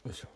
よいしょ。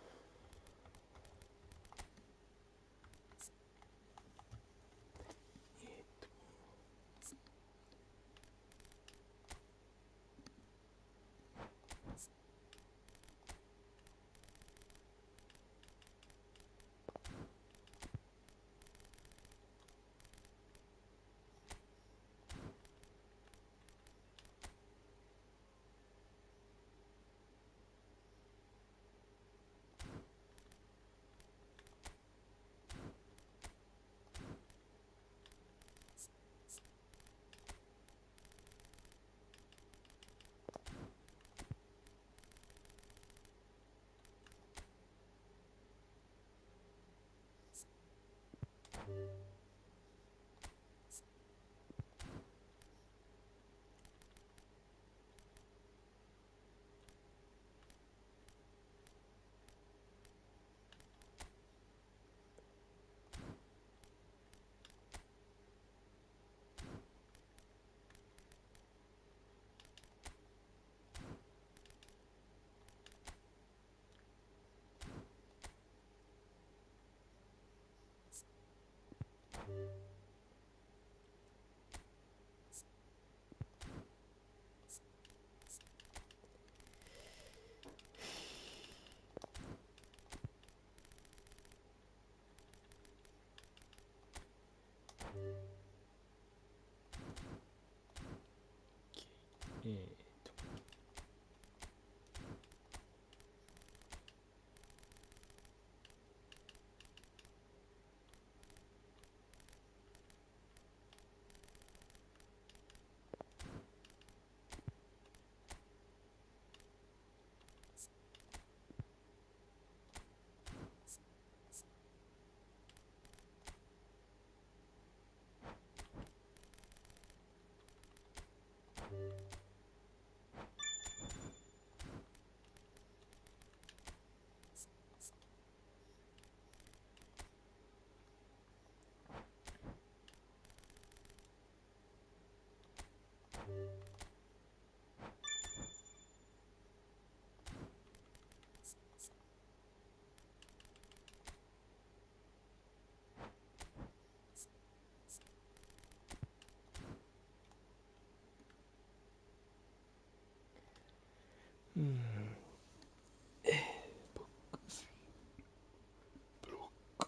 ブロック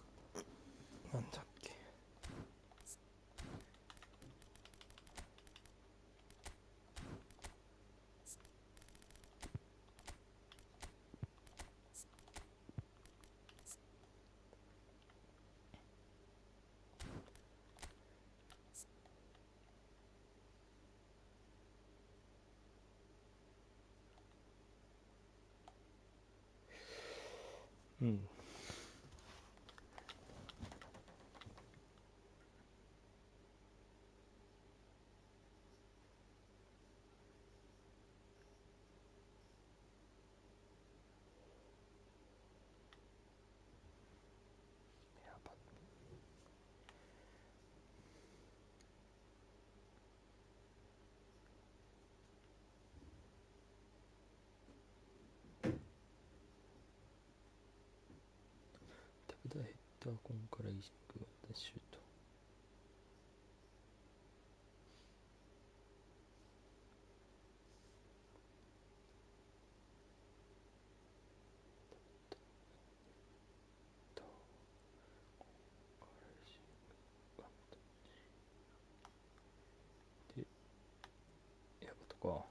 なんだっけ。ヘッダーコンからイーシングダッシュと。で、やばとか。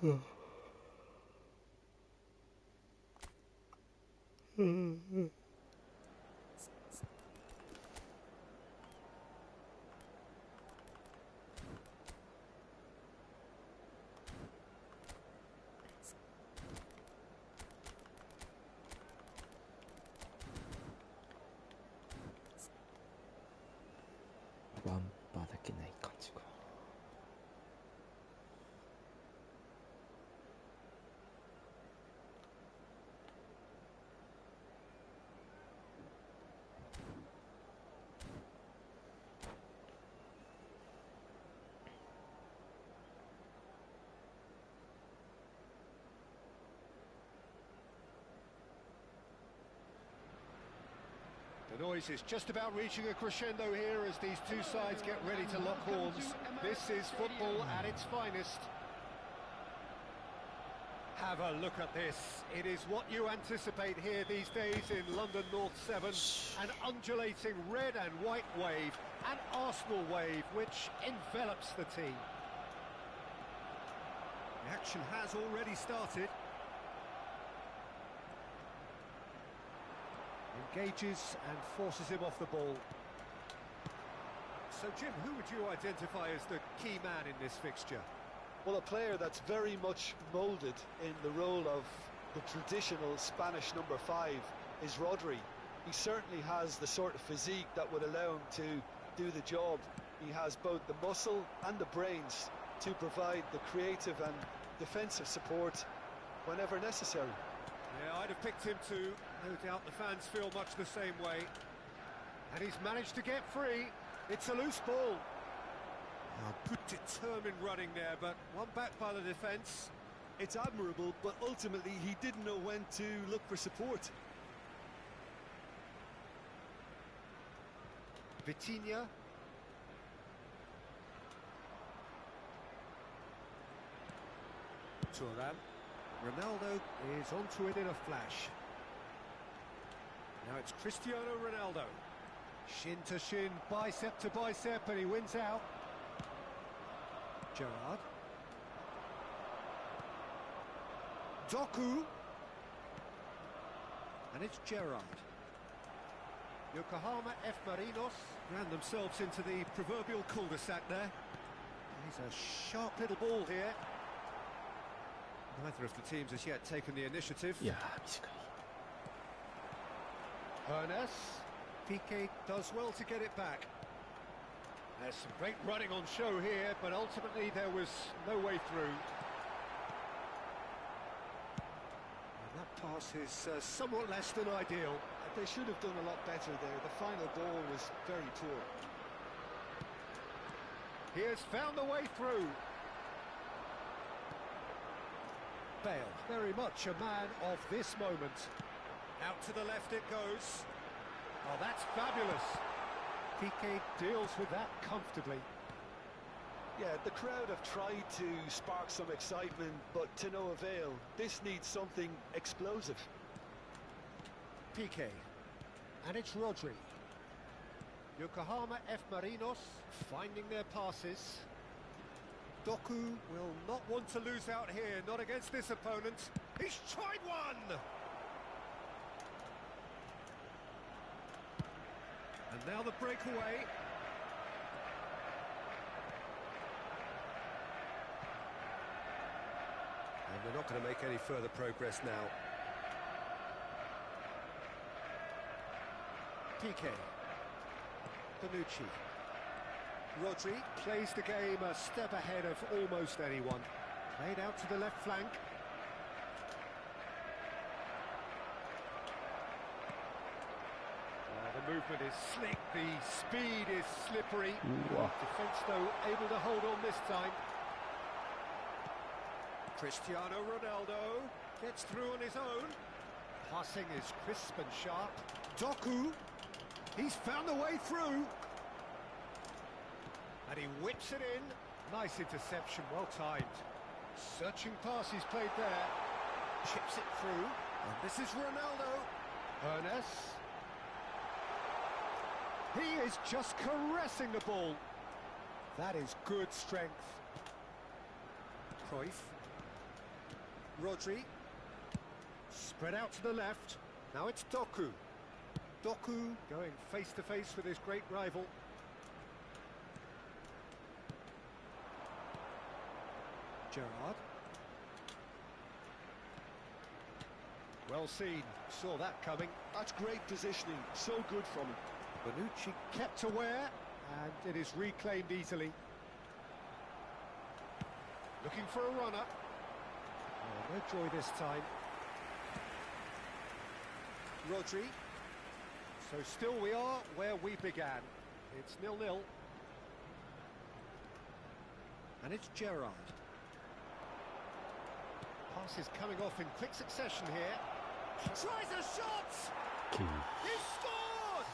ワンパだけない感じか。The noise is just about reaching a crescendo here as these two sides get ready to lock horns. This is football at its finest. Have a look at this. It is what you anticipate here these days in London North 7. An undulating red and white wave, an Arsenal wave which envelops the team. The action has already started. Engages and forces him off the ball. So, Jim, who would you identify as the key man in this fixture? Well, a player that's very much moulded in the role of the traditional Spanish number 5 is Rodri. He certainly has the sort of physique that would allow him to do the job. He has both the muscle and the brains to provide the creative and defensive support whenever necessary. Yeah, I'd have picked him too. No doubt the fans feel much the same way. And he's managed to get free. It's a loose ball. Oh, good determined running there, but one back by the defence. It's admirable, but ultimately he didn't know when to look for support. Vitinha. Thuram. Ronaldo is onto it in a flash. Now it's Cristiano Ronaldo. Shin to shin, bicep to bicep, and he wins out. Gerrard. Doku. And it's Gerrard. Yokohama F Marinos ran themselves into the proverbial cul-de-sac there. He's a sharp little ball here. Neither of the teams has yet taken the initiative. Yeah, 短い。 Ernest. Piqué does well to get it back. There's some great running on show here, but ultimately there was no way through. And that pass is somewhat less than ideal. They should have done a lot better there. The final ball was very poor. He has found the way through. Bale, very much a man of this moment. Out to the left it goes. Oh, that's fabulous. Piqué deals with that comfortably. Yeah, the crowd have tried to spark some excitement, but to no avail. This needs something explosive. Piqué. And it's Rodri. Yokohama F Marinos finding their passes. Doku will not want to lose out here, not against this opponent. He's tried one! And now the breakaway. And they're not going to make any further progress now. Piqué. Bonucci. Rodri plays the game a step ahead of almost anyone. Played out to the left flank. The movement is slick, the speed is slippery. Defence, though, able to hold on this time. Cristiano Ronaldo gets through on his own. Passing is crisp and sharp. Doku, he's found the way through. And he whips it in. Nice interception, well timed. Searching pass he's played there. Chips it through. And this is Ronaldo. Ernest. He is just caressing the ball. That is good strength. Cruyff. Rodri. Spread out to the left. Now it's Doku. Doku going face to face with his great rival. Gerrard. Well seen. Saw that coming. That's great positioning. So good from him. Bonucci kept aware, and it is reclaimed easily. Looking for a runner. Oh, no joy this time. Rodri. So still we are where we began. It's 0-0. And it's Gerrard. Pass is coming off in quick succession here. Tries a shot! He scored!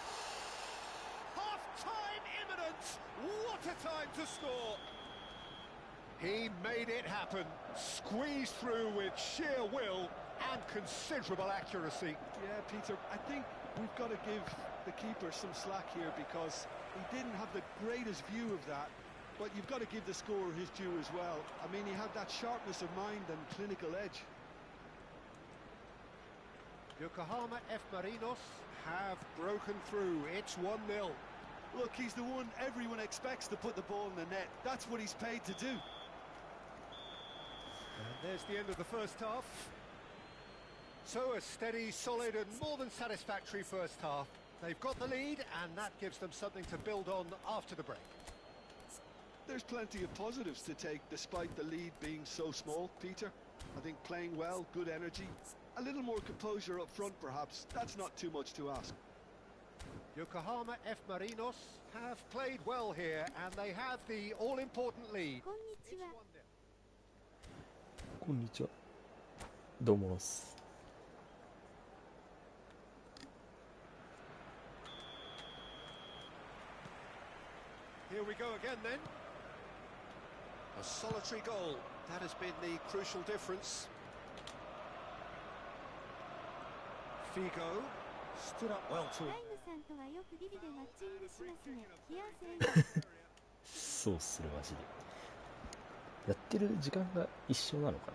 Half-time imminent! What a time to score! He made it happen. Squeezed through with sheer will and considerable accuracy. Yeah, Peter, I think we've got to give the keeper some slack here because he didn't have the greatest view of that, but you've got to give the scorer his due as well. I mean, he had that sharpness of mind and clinical edge. Yokohama F Marinos have broken through. It's 1-0. Look, he's the one everyone expects to put the ball in the net. That's what he's paid to do. And there's the end of the first half. So a steady, solid and more than satisfactory first half. They've got the lead and that gives them something to build on after the break. There's plenty of positives to take despite the lead being so small, Peter. I think playing well, good energy, a little more composure up front perhaps. That's not too much to ask. Yokohama F Marinos have played well here and they have the all-important lead. こんにちは。どうもです。Here we go again then. A solitary goal. That has been the crucial difference. Figo stood up well to him. そうっするマジで。やってる時間が一緒なのかな。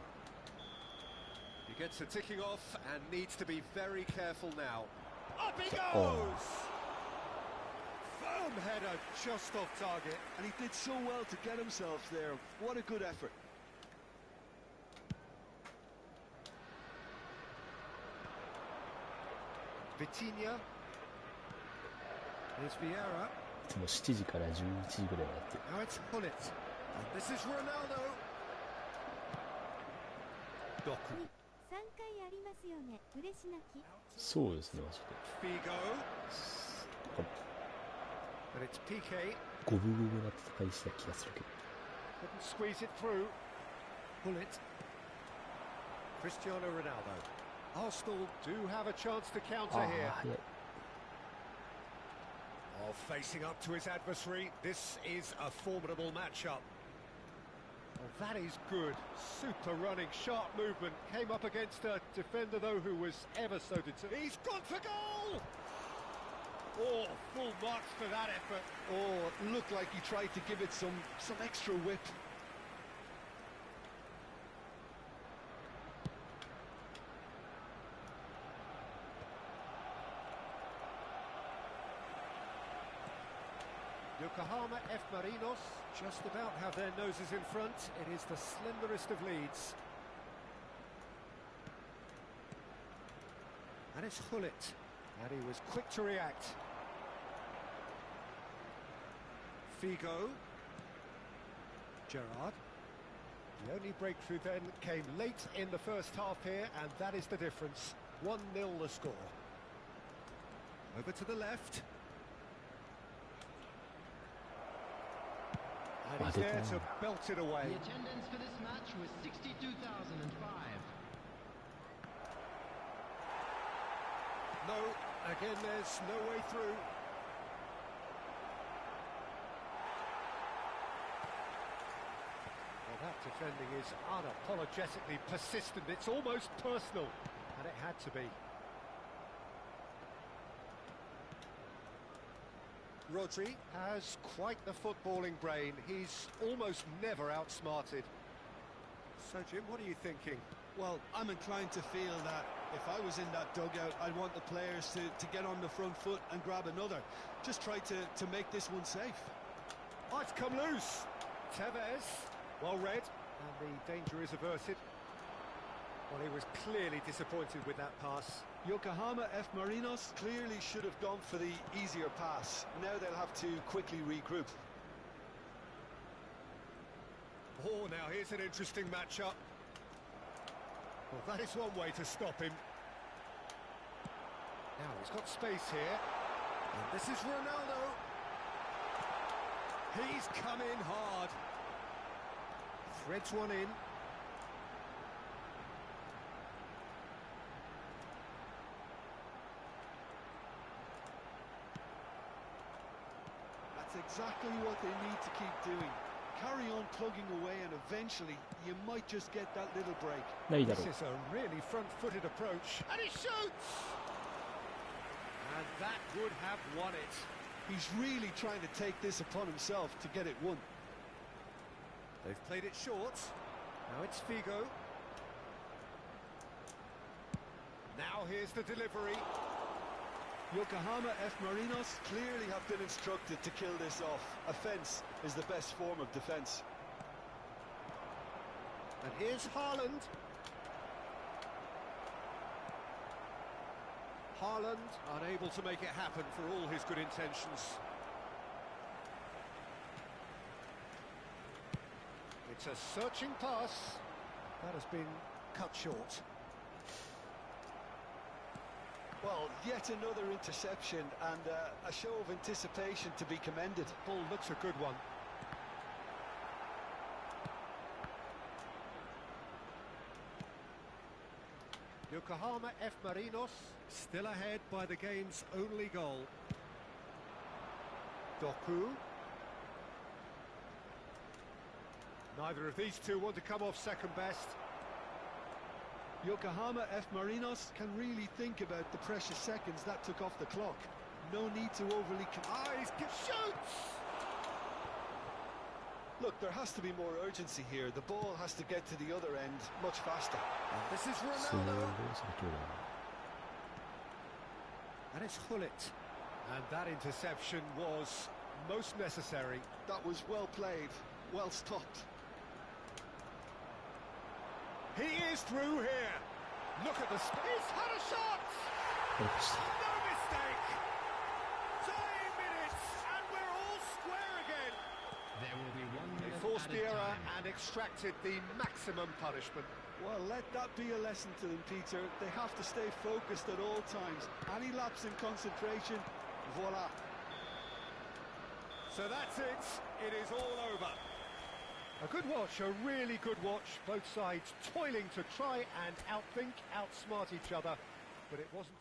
He gets a ticking off and needs to be very careful now. Up he goes! Firm header just off target. And he did so well to get himself there. What a good effort. Vitinha. Here's Vieira. いつも7時から11時ぐらいまでやってる。 Now it's Hullet. And this is Ronaldo. Doku. そうですねマジで。 Figo. And it's PK. 五分五分な戦いした気がするけど。 Couldn't squeeze it through. Hullet. Cristiano Ronaldo. Arsenal do have a chance to counter あ here. あ早い。 Oh, facing up to his adversary. This is a formidable matchup. Oh, that is good. Super running, sharp movement. Came up against a defender, though, who was ever so determined. He's gone for goal! Oh, full marks for that effort. Oh, it looked like he tried to give it some extra whip. Yokohama F Marinos just about have their noses in front. It is the slenderest of leads. And it's Hullet. And he was quick to react. Figo. Gerrard. The only breakthrough then came late in the first half here, and that is the difference. 1-0 the score. Over to the left. And he's there to belt it away. The attendance for this match was 62,005. No, again there's no way through. Well, that defending is unapologetically persistent. It's almost personal, and it had to be. Rodri has quite the footballing brain. He's almost never outsmarted. So, Jim, what are you thinking? Well, I'm inclined to feel that if I was in that dugout, I'd want the players to get on the front foot and grab another. Just try to make this one safe. Oh, it's come loose. Tevez, well read, and the danger is averted. Well, he was clearly disappointed with that pass. Yokohama F Marinos clearly should have gone for the easier pass. Now they'll have to quickly regroup. Oh, now here's an interesting matchup. Well, that is one way to stop him. Now he's got space here. And this is Ronaldo. He's come in hard. Threads one in. That's exactly what they need to keep doing. Carry on plugging away and eventually you might just get that little break. ないだろう。 This is a really front-footed approach. And he shoots! And that would have won it. He's really trying to take this upon himself to get it won. They've played it short. Now it's Figo. Now here's the delivery. Yokohama F Marinos clearly have been instructed to kill this off. Offence is the best form of defence. And here's Haaland. Haaland unable to make it happen for all his good intentions. It's a searching pass. That has been cut short. Well, yet another interception and a show of anticipation to be commended. Ball looks a good one. Yokohama F Marinos still ahead by the game's only goal. Doku. Neither of these two want to come off second best. Yokohama F Marinos can really think about the precious seconds that took off the clock. No need to overly... Shoots! Look, there has to be more urgency here. The ball has to get to the other end much faster. And this is すごい Ronaldo. 先ほど。 And it's Hullet. And that interception was most necessary. That was well played, well stopped. He is through here. Look at the he's had a shot. これでした。 No mistake. Dying minutes, and we're all square again. There will be 1 They minute forced the added error time. and extracted the maximum punishment. Well, let that be a lesson to them, Peter. They have to stay focused at all times. Any lapse in concentration, voila. So that's it. It is all over. A good watch, a really good watch. Both sides toiling to try and outthink, outsmart each other, but it wasn't.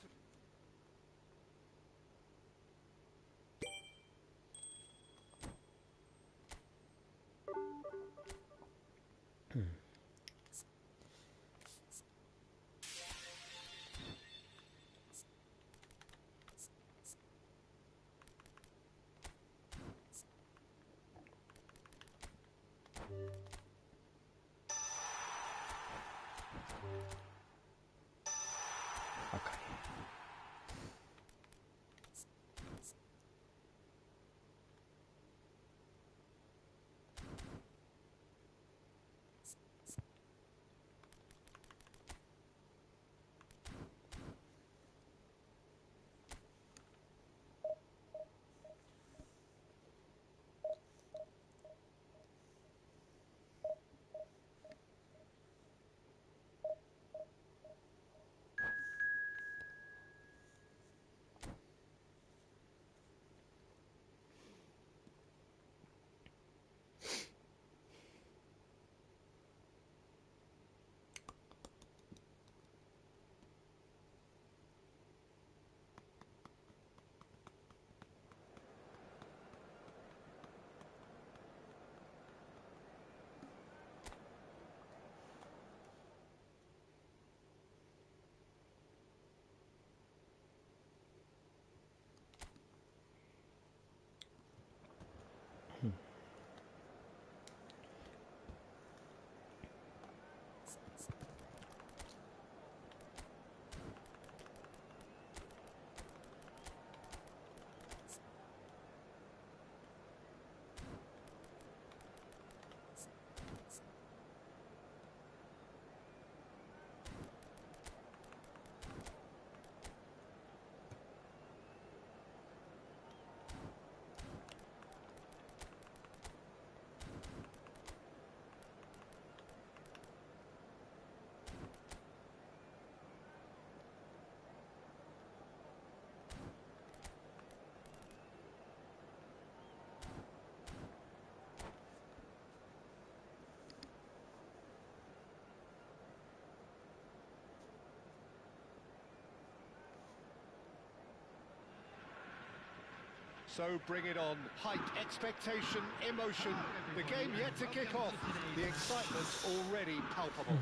So bring it on. Hype, expectation, emotion. The game yet to kick off. The excitement's already palpable.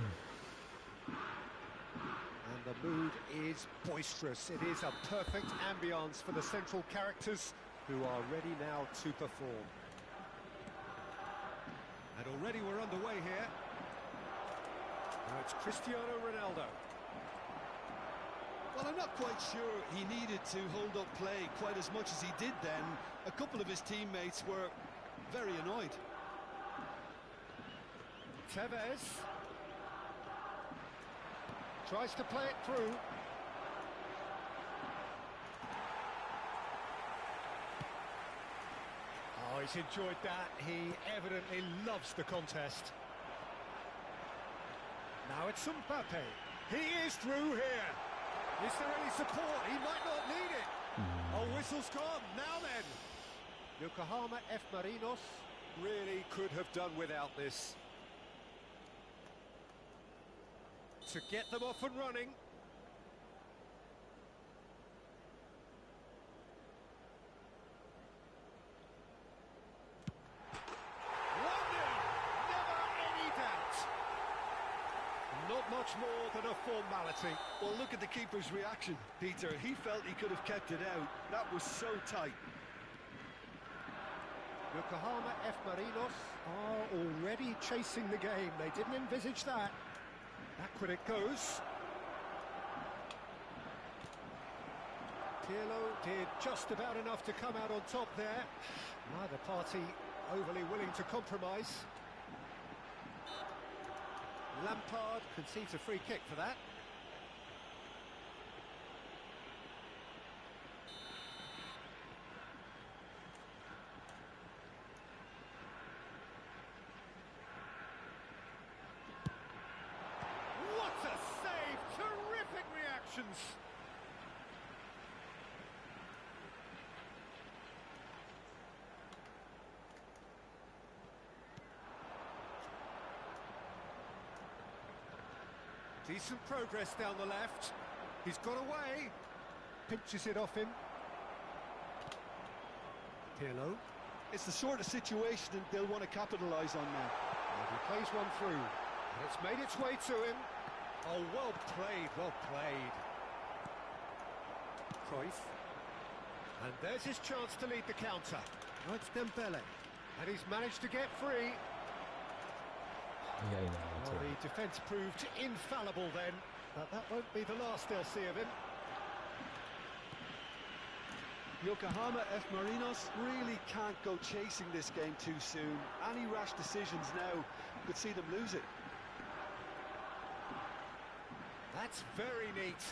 And the mood is boisterous. It is a perfect ambience for the central characters who are ready now to perform. And already we're underway here. Now it's Cristiano Ronaldo. Well, I'm not quite sure he needed to hold up play quite as much as he did then. A couple of his teammates were very annoyed. Tevez tries to play it through. Oh, he's enjoyed that. He evidently loves the contest. Now it's Mbappe. He is through here. Is there any support? He might not need it. Oh, whistle's gone. Now then. Yokohama F Marinos really could have done without this. To get them off and running. 1-0. Never any doubt. Not much more than a formality. Well, look at the keeper's reaction, Peter. He felt he could have kept it out. That was so tight. Yokohama F Marinos are already chasing the game. They didn't envisage that. Backward it goes. Pirlo did just about enough to come out on top there. Neither party overly willing to compromise. Lampard concedes a free kick for that. What a save! Terrific reactions! Decent progress down the left. He's got away. Pinches it off him. Pirlo. It's the sort of situation that they'll want to capitalise on now. And he plays one through. And it's made its way to him. Oh, well played, well played. Cruyff. And there's his chance to lead the counter. Now it's Dembele. And he's managed to get free.早いな、Well, the defence proved infallible then, but that won't be the last they'll see of him. Yokohama F Marinos really can't go chasing this game too soon. Any rash decisions now could see them lose it. That's very neat.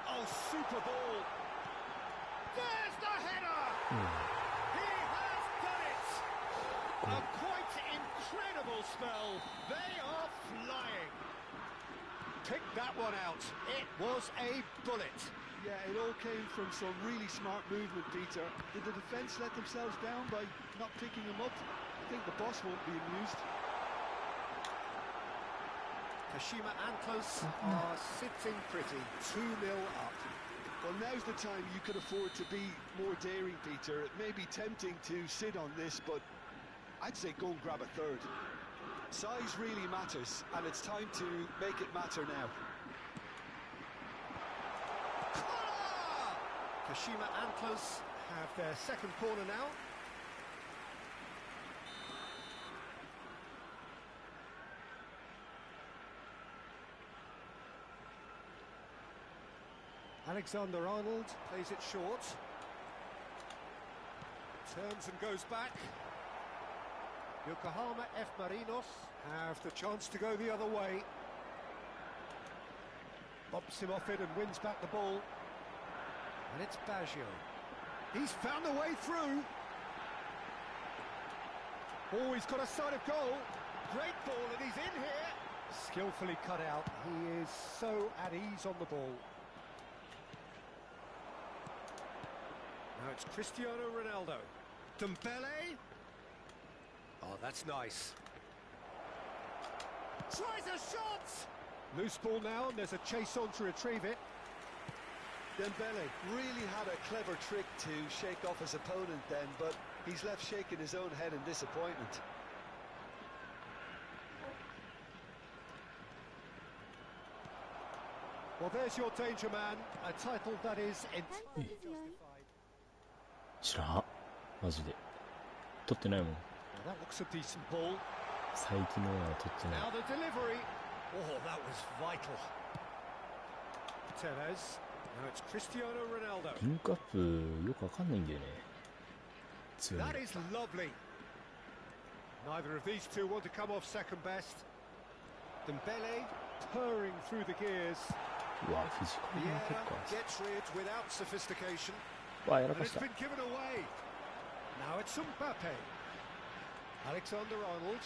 Oh, super ball. There's the header! He has done it! A quite incredible spell. They are flying. Pick that one out. It was a bullet. Yeah, it all came from some really smart movement, Peter. Did the defence let themselves down by not picking him up? I think the boss won't be amused. Kashima Antlers are sitting pretty, 2-0 up. Well, now's the time you could afford to be more daring, Peter. It may be tempting to sit on this, but I'd say go and grab a third. Size really matters, and it's time to make it matter now. Kashima Antlers have their second corner now. Alexander-Arnold plays it short. Turns and goes back. Yokohama F Marinos have the chance to go the other way. Bumps him off it and wins back the ball. And it's Baggio. He's found a way through. Oh, he's got a sight of goal. Great ball, and he's in here. Skillfully cut out. He is so at ease on the ball. Now it's Cristiano Ronaldo. Dembele. Oh, that's nice. Tries a shot! Loose ball now, and there's a chase on to retrieve it. Dembele really had a clever trick to shake off his opponent then, but he's left shaking his own head in disappointment. Well, there's your danger man, a title that is entirely justified. 知らんマジで取ってないもん Well, that looks a decent ball. 最近のは取ってない Now the delivery. Oh, that was vital. Tevez. Now it's Cristiano Ronaldo. リンクアップよくわかんないんだよね強いの That is lovely. Neither of these two want to come off second best. Dembele purring through the gears. うわフィジカル The な air 結 gets rid without sophistication. 構わあやら And か it's した been given away. Now it's Mbappe. Alexander-Arnold.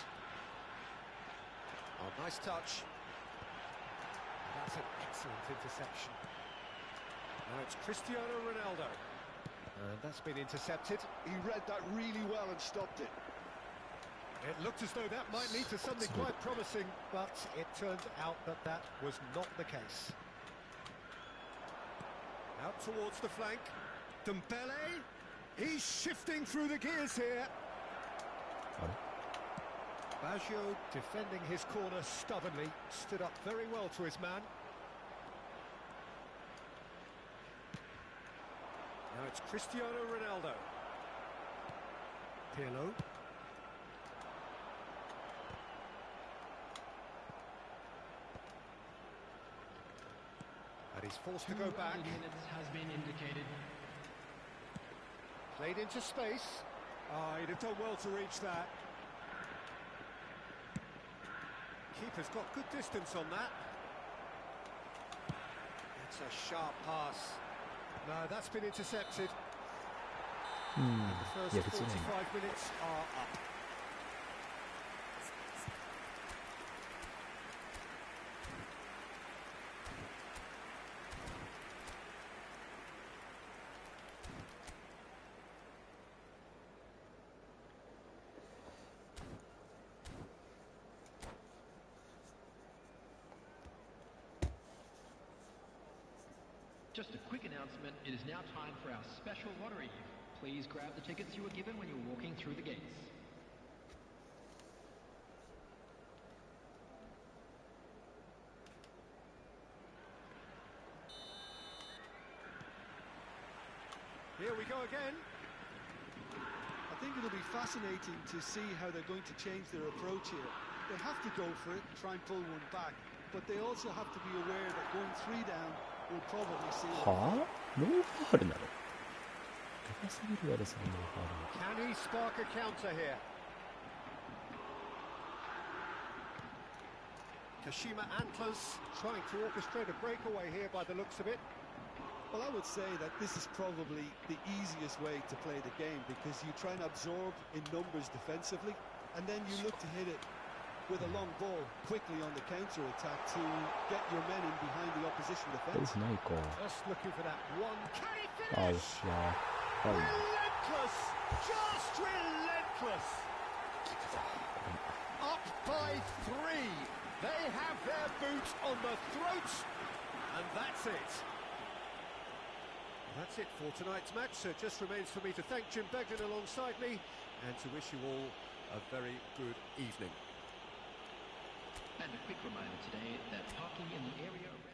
Oh, nice touch. That's an excellent interception. Now it's Cristiano Ronaldo. And that's been intercepted. He read that really well and stopped it. It looked as though that might lead to something quite promising, but it turned out that that was not the case. Out towards the flank. Dembele. He's shifting through the gears here. あれ Baggio defending his corner stubbornly. Stood up very well to his man. Now it's Cristiano Ronaldo. Pirlo. And he's forced to go back. 2 minutes has been indicated. Played into space. Oh, he'd have done well to reach that. Keeper's got good distance on that. It's a sharp pass. No, that's been intercepted. うん The いや first 別に 45 minutes are up. Just a quick announcement, it is now time for our special lottery. Please grab the tickets you were given when you were walking through the gates. Here we go again. I think it'll be fascinating to see how they're going to change their approach here. They have to go for it, try and pull one back, but they also have to be aware that going 3 down will probably see them. はあノーファールなの高すぎるやろそのノーファール Can he spark a counter here? Kashima Antlers trying to orchestrate a breakaway here by the looks of it. Well, I would say that this is probably the easiest way to play the game because you try and absorb in numbers defensively and then you look to hit it with a long ball quickly on the counter attack to get your men in behind the opposition 大 defence. 事ないか Just looking for that one. Can he あよ finish? しやファウル Relentless! Just relentless! Up by 3. They have their boot on the throat, and that's it. That's it for tonight's match. So it just remains for me to thank Jim Begnan alongside me and to wish you all a very good evening. And a quick reminder today that parking in the area around...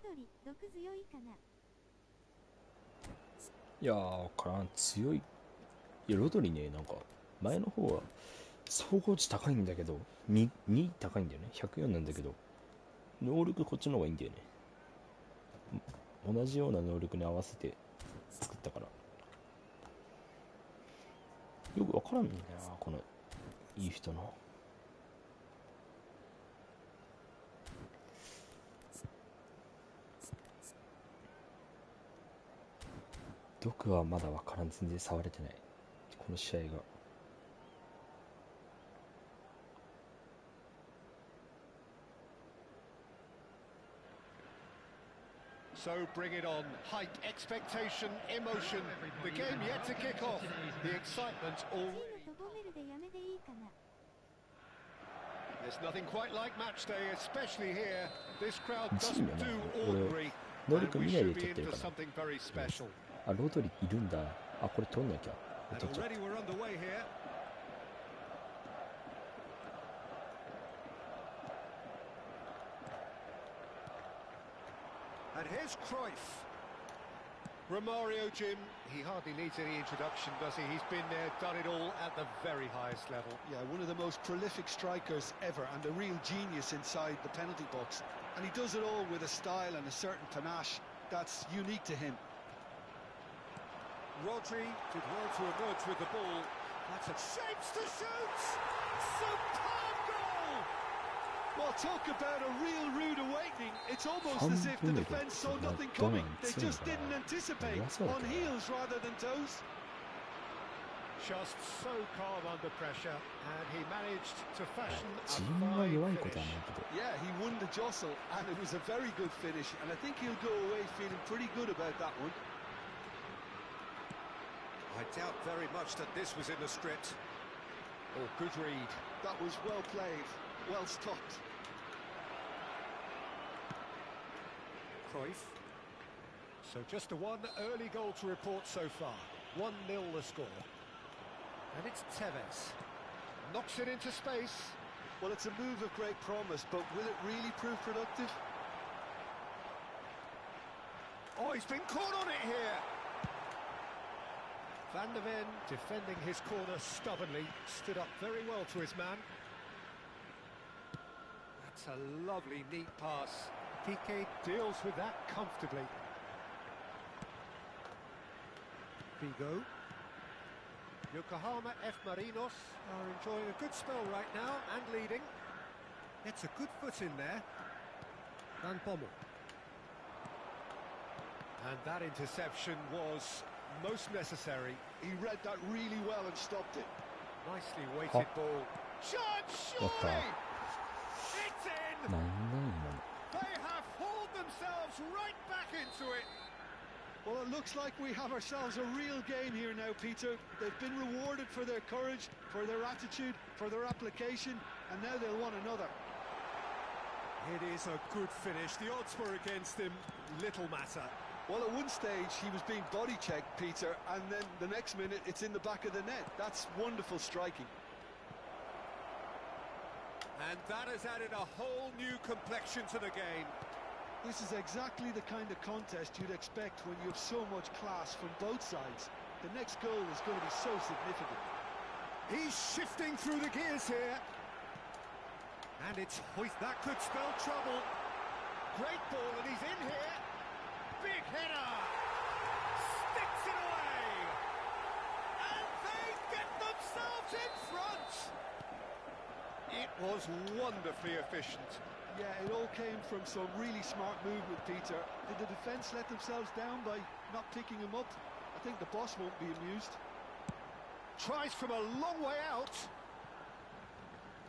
ドリ毒強いかな。いやーわからん。強い。いやロドリね、なんか前の方は総合値高いんだけど 2高いんだよね。104なんだけど能力こっちの方がいいんだよね。同じような能力に合わせて作ったからよくわからんんだよな、このいい人の。毒はまだわからん。全然触れてないこの試合が。So bring it on. Hype, expectation, emotion. The game yet to kick off. The excitement チー already. ムとボメルでやめでいいかな。 There's nothing quite like match day, especially here. This crowd チーム doesn't やな。 do 俺 ordinary. 能 And 力 we 見ないで should be 取って in る for から。 something very special. あ、ロドリいるんだ。あ、これ取んなきゃ。 And 取っちゃった。 already we're underway here. And here's Cruyff. Romario, Jim, he hardly needs any introduction, does he? He's been there, done it all at the very highest level. Yeah, one of the most prolific strikers ever and a real genius inside the penalty box. And he does it all with a style and a certain panache that's unique to him. Rodri did well to emerge with the ball. That's a shapes to shoot! Superb goal! Well, talk about a real rude awakening. It's almost as if the defence saw nothing coming. They just didn't anticipate. On heels rather than toes. Just so calm under pressure, and he managed to fashion a 自分は fine 弱いことはない finish. けど。 Yeah, he won the jostle and it was a very good finish. And I think he'll go away feeling pretty good about that one. I doubt very much that this was in the script. Oh, good read. That was well played, well stopped. Cruyff. So just the one early goal to report so far. 1-0 the score. And it's Tevez. Knocks it into space. Well, it's a move of great promise, but will it really prove productive? Oh, he's been caught on it here. Van der Ven defending his corner stubbornly, stood up very well to his man. That's a lovely, neat pass. Piqué deals with that comfortably. Vigo. Yokohama F Marinos are enjoying a good spell right now and leading. It's a good foot in there. Van Bommel. And that interception was most necessary. He read that really well and stopped it. Nicely weighted ball. Shot, surely! It's in! なんなん今の。 They have hauled themselves right back into it. Well, it looks like we have ourselves a real game here now, Peter. They've been rewarded for their courage, for their attitude, for their application, and now they'll want another. It is a good finish. The odds were against him. Little matter. Well, at one stage, he was being body-checked, Peter, and then the next minute, it's in the back of the net. That's wonderful striking. And that has added a whole new complexion to the game. This is exactly the kind of contest you'd expect when you have so much class from both sides. The next goal is going to be so significant. He's shifting through the gears here. And it's that could spell trouble. Great ball, and he's in here. Big header. Sticks it away. And they get themselves in front. It was wonderfully efficient. Yeah, it all came from some really smart movement, Peter. Did the defence let themselves down by not picking him up? I think the boss won't be amused. Tries from a long way out.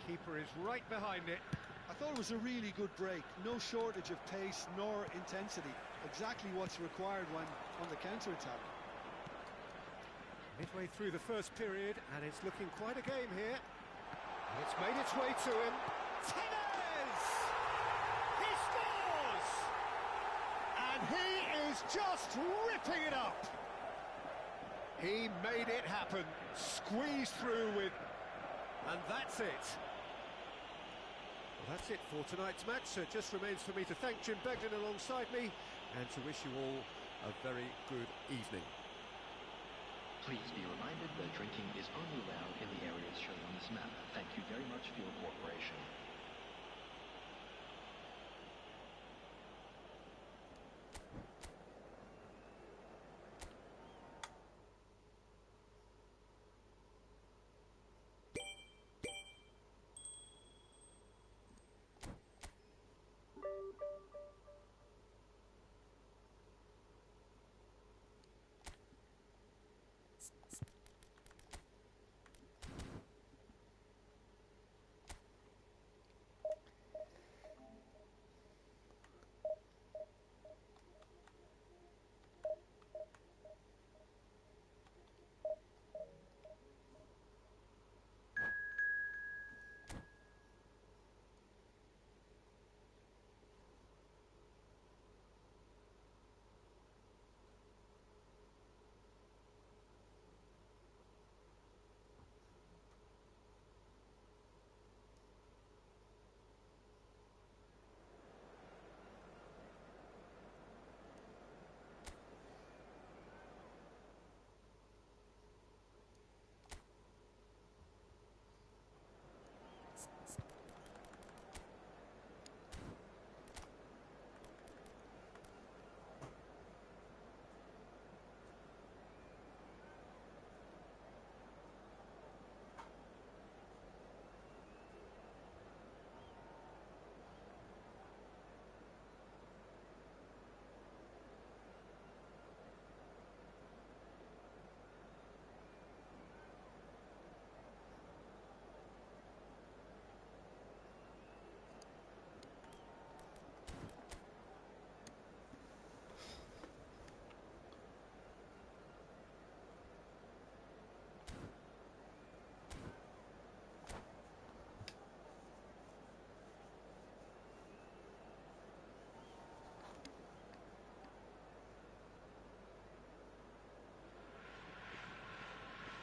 Keeper is right behind it. I thought it was a really good break. No shortage of pace nor intensity. Exactly what's required when on the counter-attack. Midway through the first period, and it's looking quite a game here. And it's made its way to him. Tevez! He scores! And he is just ripping it up. He made it happen. Squeezed through with... And that's it. That's it for tonight's match. So it just remains for me to thank Jim Begden alongside me and to wish you all a very good evening. Please be reminded that drinking is only allowed in the areas shown on this map. Thank you very much for your cooperation.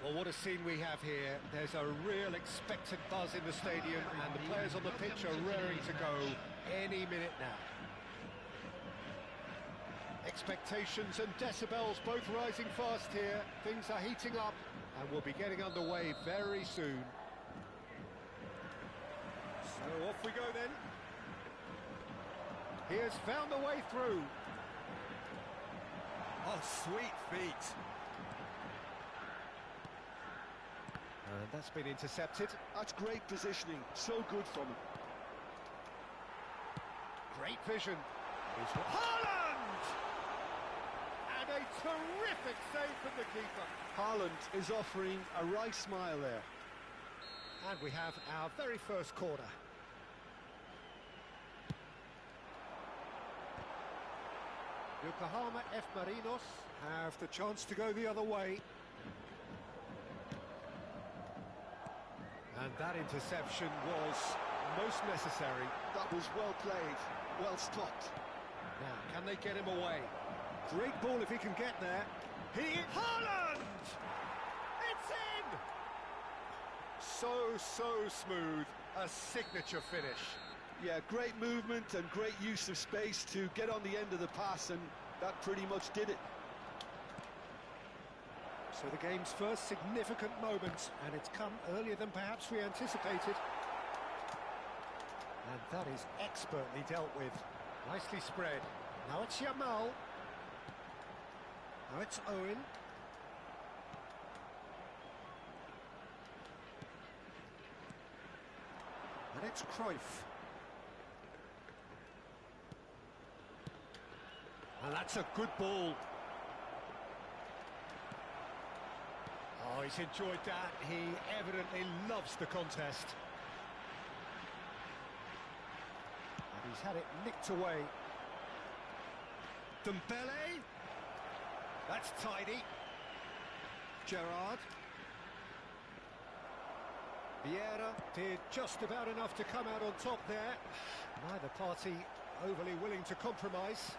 Well, what a scene we have here. There's a real expectant buzz in the stadium and the players on the pitch are raring to go any minute now. Expectations and decibels both rising fast here. Things are heating up and we'll be getting underway very soon. So off we go then. He has found the way through. Oh, sweet feet. And that's been intercepted. That's great positioning, so good from him. Great vision. Haaland! And a terrific save from the keeper. Haaland is offering a right smile there. And we have our very first corner. Yokohama F Marinos have the chance to go the other way. And that interception was most necessary. That was well played, well stopped. Now, can they get him away? Great ball if he can get there. Haaland! It's in! So smooth. A signature finish. Yeah, great movement and great use of space to get on the end of the pass, and that pretty much did it. So the game's first significant moment, and it's come earlier than perhaps we anticipated. And that is expertly dealt with. Nicely spread. Now it's Yamal. Now it's Owen. And it's Cruyff. And that's a good ball. Oh, he's enjoyed that. He evidently loves the contest. And he's had it nicked away. Dembele. That's tidy. Gerrard. Vieira did just about enough to come out on top there. Neither party overly willing to compromise.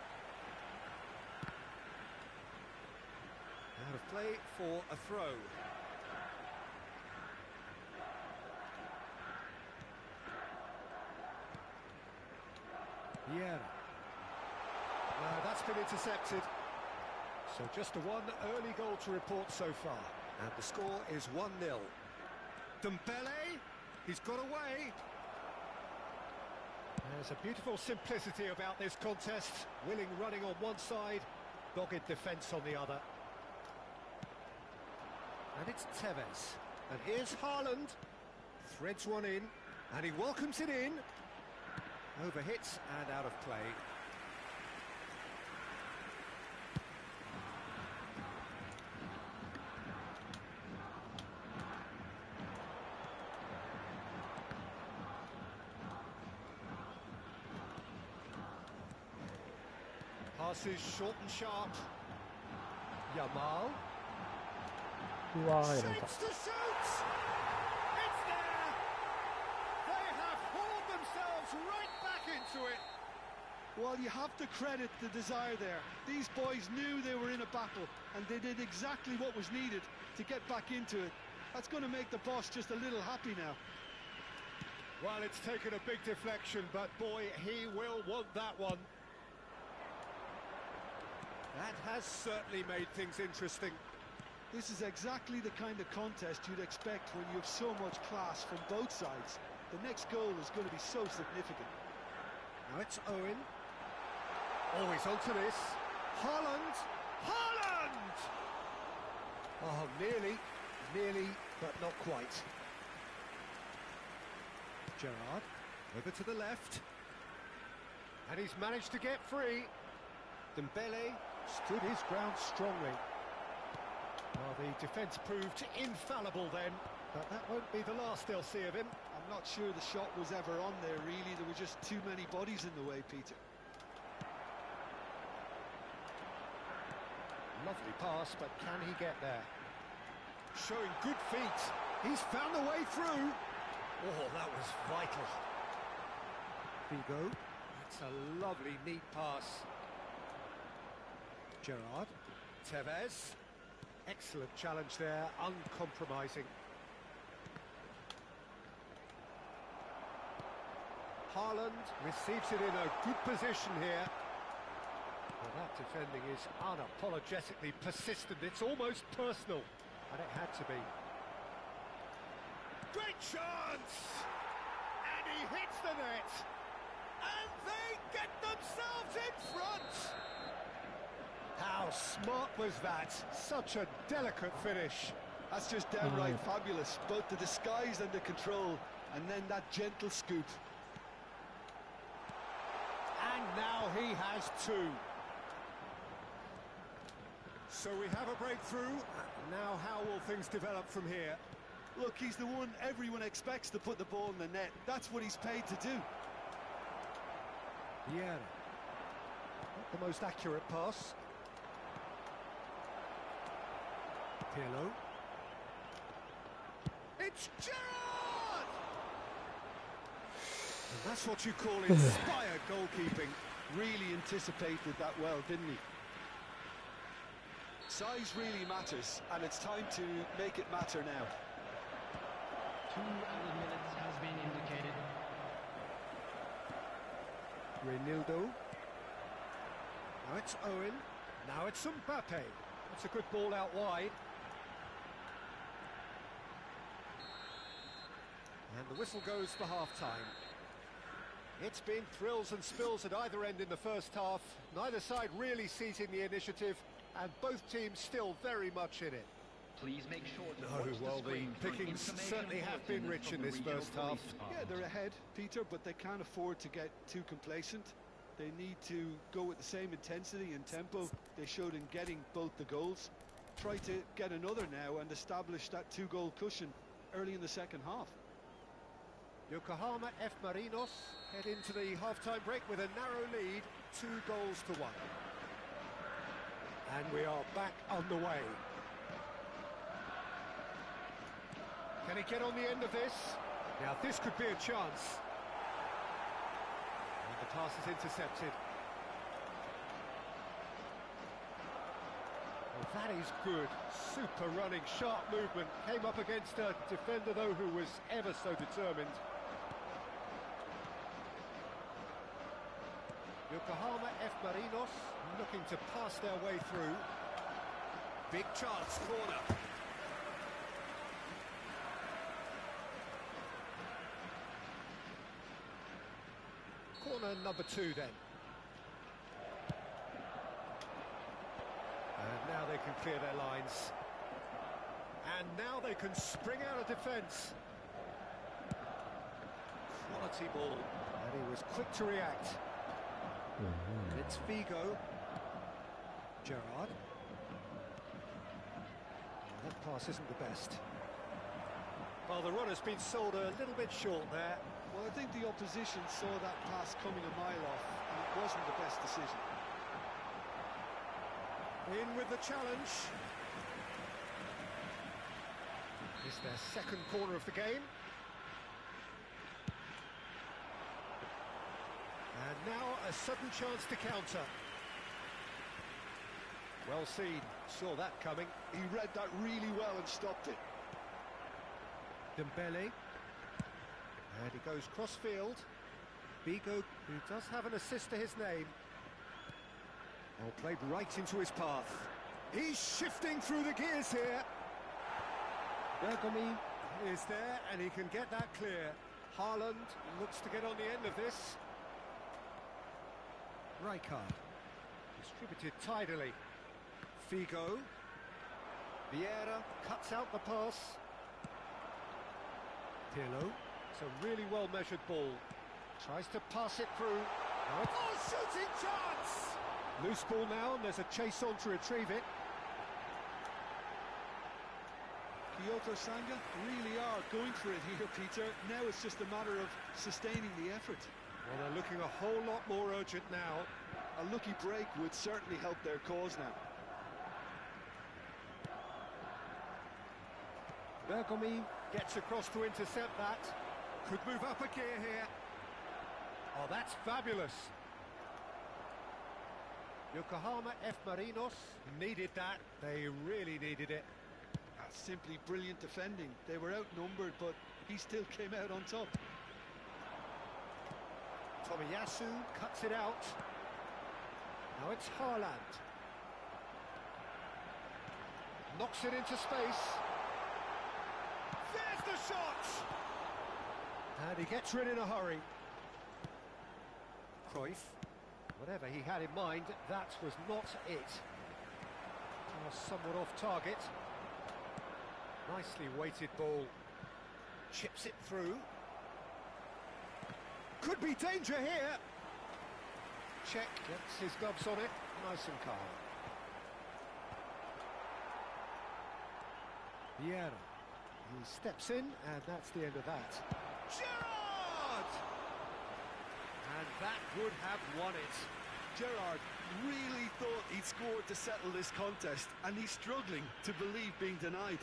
Out of play for a throw. been intercepted. So just the one early goal to report so far. And the score is 1-0. Dembele, he's got away. There's a beautiful simplicity about this contest. Willing running on one side, dogged defence on the other. And it's Tevez. And here's Haaland. Threads one in, and he welcomes it in. Overhits and out of play. Passes short and sharp. Yamal. うわー、やられた。 Shapes to shoot! It's there! They have hauled themselves right back into it. Well, you have to credit the desire there. These boys knew they were in a battle, and they did exactly what was needed to get back into it. That's going to make the boss just a little happy now. Well, it's taken a big deflection, but boy, he will want that one. That has certainly made things interesting. This is exactly the kind of contest you'd expect when you have so much class from both sides. The next goal is going to be so significant. Now it's Owen. Oh, he's onto this. Haaland! Haaland! Oh, nearly, but not quite. Gerrard, over to the left. And he's managed to get free. Dembele stood his ground strongly. Well, the defence proved infallible then, but that won't be the last they'll see of him. I'm not sure the shot was ever on there, really. There were just too many bodies in the way, Peter. Lovely pass, but can he get there? Showing good feet. He's found the way through. Oh, that was vital. Figo. It's a lovely, neat pass. Gerrard. Tevez. Excellent challenge there, uncompromising. Haaland receives it in a good position here. Well, that defending is unapologetically persistent. It's almost personal, and it had to be. Great chance! And he hits the net! And they get themselves in front! How smart was that? Such a delicate finish. That's just downright fabulous. Both the disguise and the control, and then that gentle scoop. And now he has two. So we have a breakthrough. Now how will things develop from here? Look, he's the one everyone expects to put the ball in the net. That's what he's paid to do. Yeah. Not the most accurate pass. Pirlo. It's Gerrard! And that's what you call inspired goalkeeping. Really anticipated that well, didn't he? Size really matters, and it's time to make it matter now. 2 added minutes has been indicated. Reinildo. Now it's Owen. Now it's Mbappe. That's a good ball out wide. And the whistle goes for half-time. It's been thrills and spills at either end in the first half. Neither side really seizing the initiative, and both teams still very much in it. Please make sure to No, watch well, the the screen for pickings information certainly have been bulletins rich from in the this regional first half. police Yeah, department. they're ahead, Peter, but they can't afford to get too complacent. They need to go with the same intensity and tempo they showed in getting both the goals. Try to get another now and establish that 2-goal cushion early in the second half. Yokohama F Marinos head into the half-time break with a narrow lead, 2-1. And we are back underway. Can he get on the end of this? Now this could be a chance. And the pass is intercepted. Well, that is good. Super running, sharp movement. Came up against a defender, though, who was ever so determined. Yokohama F Marinos looking to pass their way through. Big chance, corner. Corner number 2 then. And now they can clear their lines. And now they can spring out of defence. Quality ball. And he was quick to react. And it's Vigo. Gerrard. That pass isn't the best. Well, the run has been sold a little bit short there. Well, I think the opposition saw that pass coming a mile off, and it wasn't the best decision. In with the challenge. It's their second corner of the game. And now a sudden chance to counter. Well seen, saw that coming. He read that really well and stopped it. Dembele. And he goes cross-field. Vigo, who does have an assist to his name. Oh, played right into his path. He's shifting through the gears here. Bergomi is there, and he can get that clear. Haaland looks to get on the end of this. Rijkaard. Distributed tidily. Figo. Vieira cuts out the pass. Pirlo. It's a really well-measured ball. Tries to pass it through. Oh, shooting chance! Loose ball now, and there's a chase on to retrieve it. Kyoto Sanga really are going for it here, Peter. Now it's just a matter of sustaining the effort. Well, they're looking a whole lot more urgent now. A lucky break would certainly help their cause now. Bergomi gets across to intercept that. Could move up a gear here. Oh, that's fabulous. Yokohama F Marinos needed that. They really needed it. That's simply brilliant defending. They were outnumbered, but he still came out on top. Tomiyasu cuts it out. Now it's Haaland. Knocks it into space. There's the shot! And he gets rid in a hurry. Cruyff. Whatever he had in mind, that was not it. Somewhat off target. Nicely weighted ball. Chips it through. Could be danger here. Check, gets his gloves on it. Nice and calm. Vieira. He steps in, and that's the end of that. Gerrard! And that would have won it. Gerrard really thought he'd scored to settle this contest, and he's struggling to believe being denied.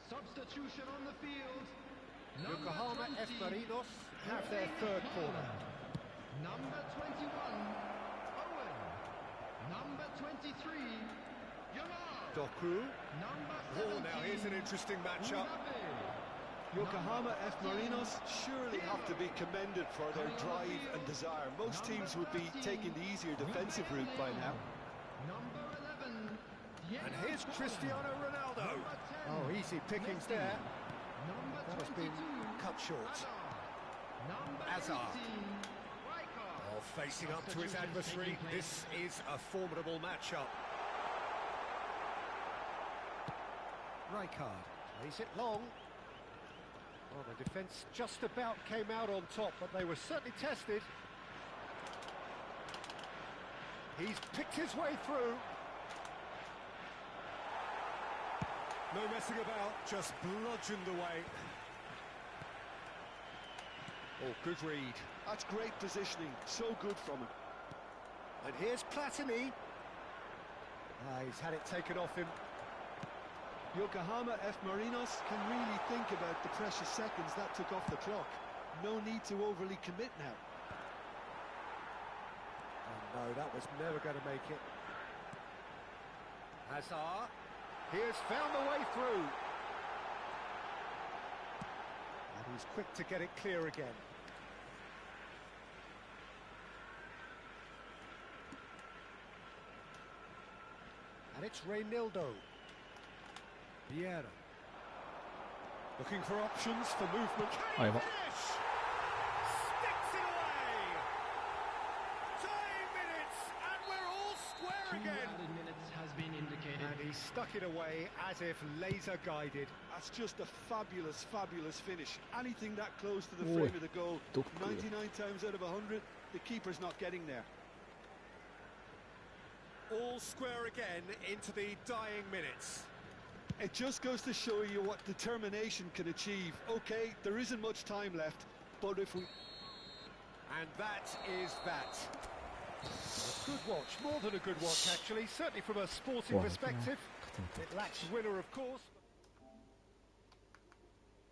Substitution on the field. Yokohama F Marinos have their third corner. Number 21, Owen. Number 23, Yamal. Doku. Oh, now here's an interesting matchup. Yokohama F Marinos surely have to be commended for their drive and desire. Most teams would be taking the easier defensive route by now. And here's Cristiano Ronaldo. Oh, easy pickings there. That has been cut short. Hazard. Oh, facing up to his adversary. This is a formidable matchup. Rijkaard plays it long. Well, the defence just about came out on top, but they were certainly tested. He's picked his way through. No messing about, just bludgeoned away. Oh, good read. That's great positioning, so good from him. And here's Platini. He's had it taken off him. Yokohama F Marinos can really think about the precious seconds that took off the clock. No need to overly commit now. Oh no, that was never going to make it. Hazard. He has found the way through. And he's quick to get it clear again. And it's Reynaldo. Vieira. Looking for options for movement. Can he finish? Sticks it away. Time minutes, and we're all square again. 2 added minutes has been indicated. And he stuck it away as if laser guided. That's just a fabulous, fabulous finish. Anything that close to the frame of the goal, 99 times out of 100, the keeper's not getting there. All square again into the dying minutes. It just goes to show you what determination can achieve. Okay, there isn't much time left, but if we... And that is that. A good watch, more than a good watch actually, certainly from a sporting perspective. It lacks winner, of course.